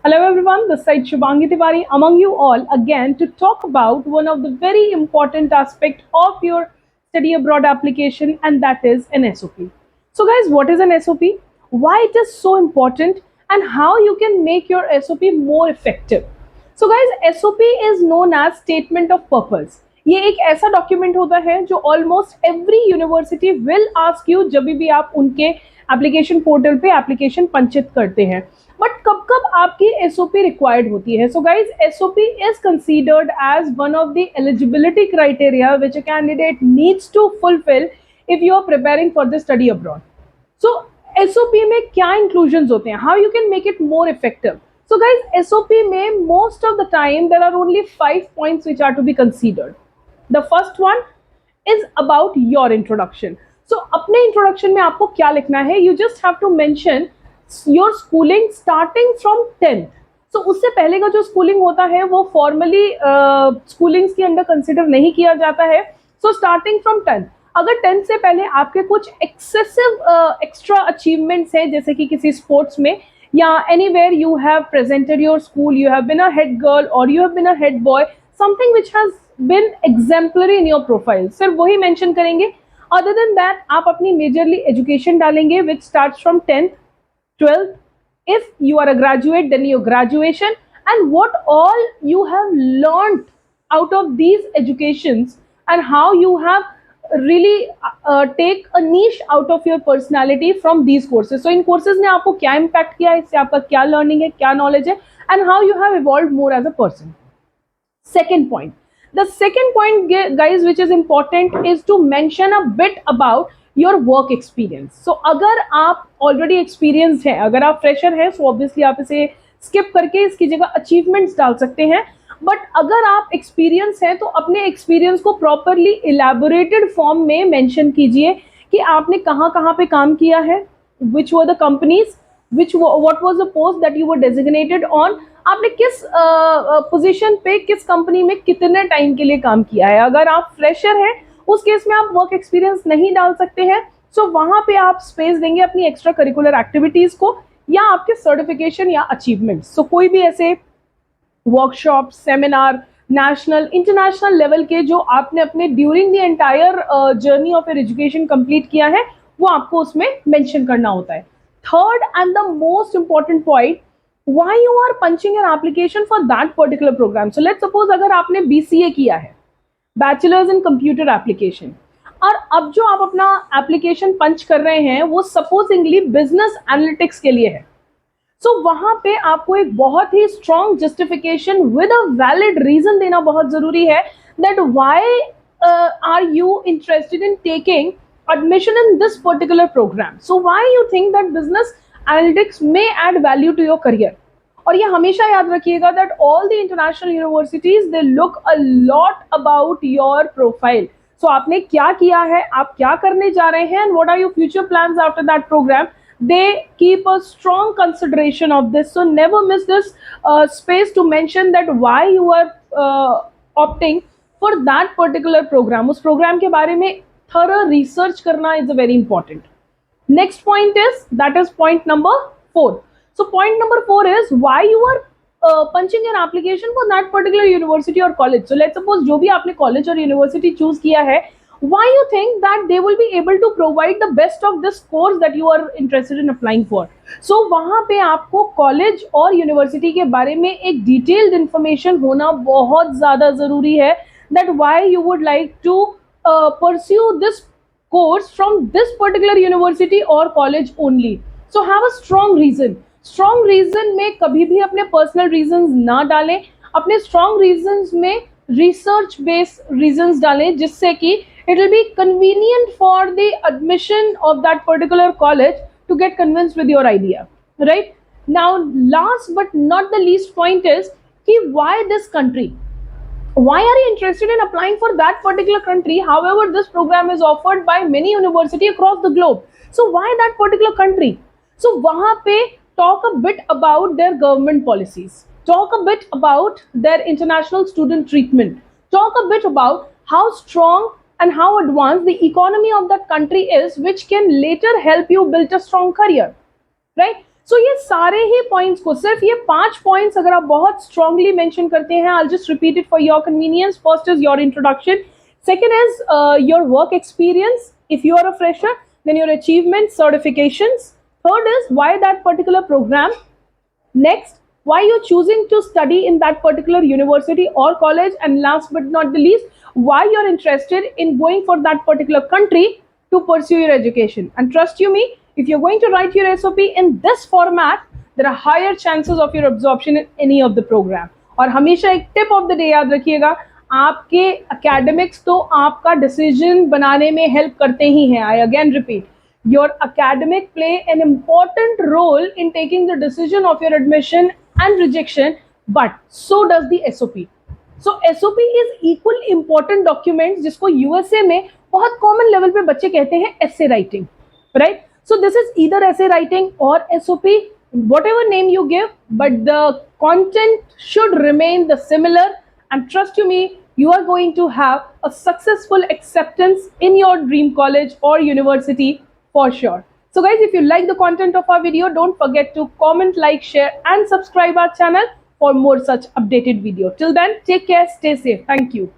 Hello everyone, this side Shubhangi Tiwari among you all again to talk about one of the very important aspect of your study abroad application, and that is an SOP. So guys, what is an SOP? Why it is so important and how you can make your SOP more effective. So guys, SOP is known as statement of purpose. ये एक ऐसा document होता है जो almost every university will ask you जब भी आप उनके एप्लीकेशन पोर्टल पे एप्लीकेशन पंचित करते हैं. बट कब कब आपकी एसओपी रिक्वायर्ड होती है. So guys, SOP is considered as one of the eligibility criteria which a candidate needs to fulfil if you are preparing for the study abroad. So SOP में क्या inclusion होते हैं, how you can make it more effective. So guys, SOP में most of the time there are only 5 points which are to be considered. The first one is about your introduction. So अपने introduction में आपको क्या लिखना है, you just have to mention your schooling starting from 10th. So उससे पहले का जो schooling होता है वो formally schoolings के अंदर consider नहीं किया जाता है. So starting from 10th. अगर 10th से पहले आपके कुछ excessive extra achievements हैं, जैसे कि किसी sports में या anywhere you have presented your school, you have been a head girl or you have been a head boy, something which has been exemplary in your profile, सिर्फ वही mention करेंगे. Other than that, आप अपनी majorly education डालेंगे which starts from 10th, 12th. If you are a graduate, then your graduation and what all you have learned out of these educations and how you have really take a niche out of your personality from these courses. So in courses ने आपको क्या impact किया है, इससे आपका क्या learning है, क्या knowledge है, and how you have evolved more as a person. Second point. The second point, guys, which is important is to mention a bit about your work experience. So अगर आप already experienced हैं, अगर आप fresher हैं, so obviously आप इसे skip करके इसकी जगह achievements डाल सकते हैं. बट अगर आप एक्सपीरियंस हैं तो अपने एक्सपीरियंस को प्रॉपरली इलेबोरेटेड फॉर्म में मेंशन कीजिए कि आपने कहाँ कहाँ पे काम किया है, which were the companies, which what was the post that you were designated on, आपने किस पोजीशन पे किस कंपनी में कितने टाइम के लिए काम किया है. अगर आप फ्रेशर हैं उस केस में आप वर्क एक्सपीरियंस नहीं डाल सकते हैं. सो वहाँ पे आप स्पेस देंगे अपनी एक्स्ट्रा करिकुलर एक्टिविटीज़ को या आपके सर्टिफिकेशन या अचीवमेंट्स. सो कोई भी ऐसे workshop, seminar, national, international level के जो आपने अपने during the entire journey of your education complete किया है वो आपको उसमें मेंशन करना होता है. Third and the most important point, why you are punching an application for that particular programme. So let's suppose अगर आपने BCA किया है, बैचलर्स इन कंप्यूटर एप्लीकेशन, और अब जो आप अपना एप्लीकेशन पंच कर रहे हैं वो सपोजिंगली बिजनेस एनालिटिक्स के लिए है. सो वहां पे आपको एक बहुत ही strong justification with a valid reason देना बहुत जरूरी है that why are you interested in taking admission in this particular program. So why you think that business analytics may add value to your career. और ये हमेशा याद रखिएगा that all the international universities they look a lot about your profile. So आपने क्या किया है, आप क्या करने जा रहे हैं, and what are your future plans after that program. They keep a strong consideration of this. So never miss this space to mention that why you are opting for that particular program. उस program के बारे में thorough research करना is very important. Next point is, that is point number 4. So point number 4 is why you are punching an application for that particular university or college. So let's suppose जो भी आपने college और university choose किया है, why you think that they will be able to provide the best of this course that you are interested in applying for. So वहाँ पे आपको college और university के बारे में एक detailed information होना बहुत ज़्यादा ज़रूरी है that why you would like to pursue this course from this particular university or college only. So have a strong reason. Strong reason में कभी भी अपने personal reasons ना डालें, अपने strong reasons में research based reasons डालें जिससे कि it will be convenient for the admission of that particular college to get convinced with your idea, right? Now last but not the least point is कि why this country, why are you interested in applying for that particular country. However, this program is offered by many university across the globe. So why that particular country? So वहाँ पे talk a bit about their government policies, talk a bit about their international student treatment, talk a bit about how strong and how advanced the economy of that country is, which can later help you build a strong career, right? सो ये सारे ही points को, सिर्फ ये 5 points अगर आप बहुत strongly mention करते हैं, I just repeat it for your convenience. First is your introduction, second is your work experience if you are a fresher, then your achievements, certifications. Third is why that particular program. Next, why you're choosing to study in that particular university or college, and last but not the least, why you're interested in going for that particular country to pursue your education. And trust you me, if you're going to write your SOP in this format, there are higher chances of your absorption in any of the program. और हमेशा एक tip of the day याद रखिएगा, आपके academics तो आपका decision बनाने में हेल्प करते ही हैं. I again repeat, your academic play an important role in taking the decision of your admission and rejection, but so does the SOP. So SOP is equal important document जिसको USA में बहुत common level पे बच्चे कहते हैं essay writing, right? So this is either essay writing or SOP, whatever name you give, but the content should remain the similar. And trust you me, you are going to have a successful acceptance in your dream college or university for sure. So guys, if you like the content of our video, don't forget to comment, like, share and subscribe our channel for more such updated video. Till then, take care, stay safe. Thank you.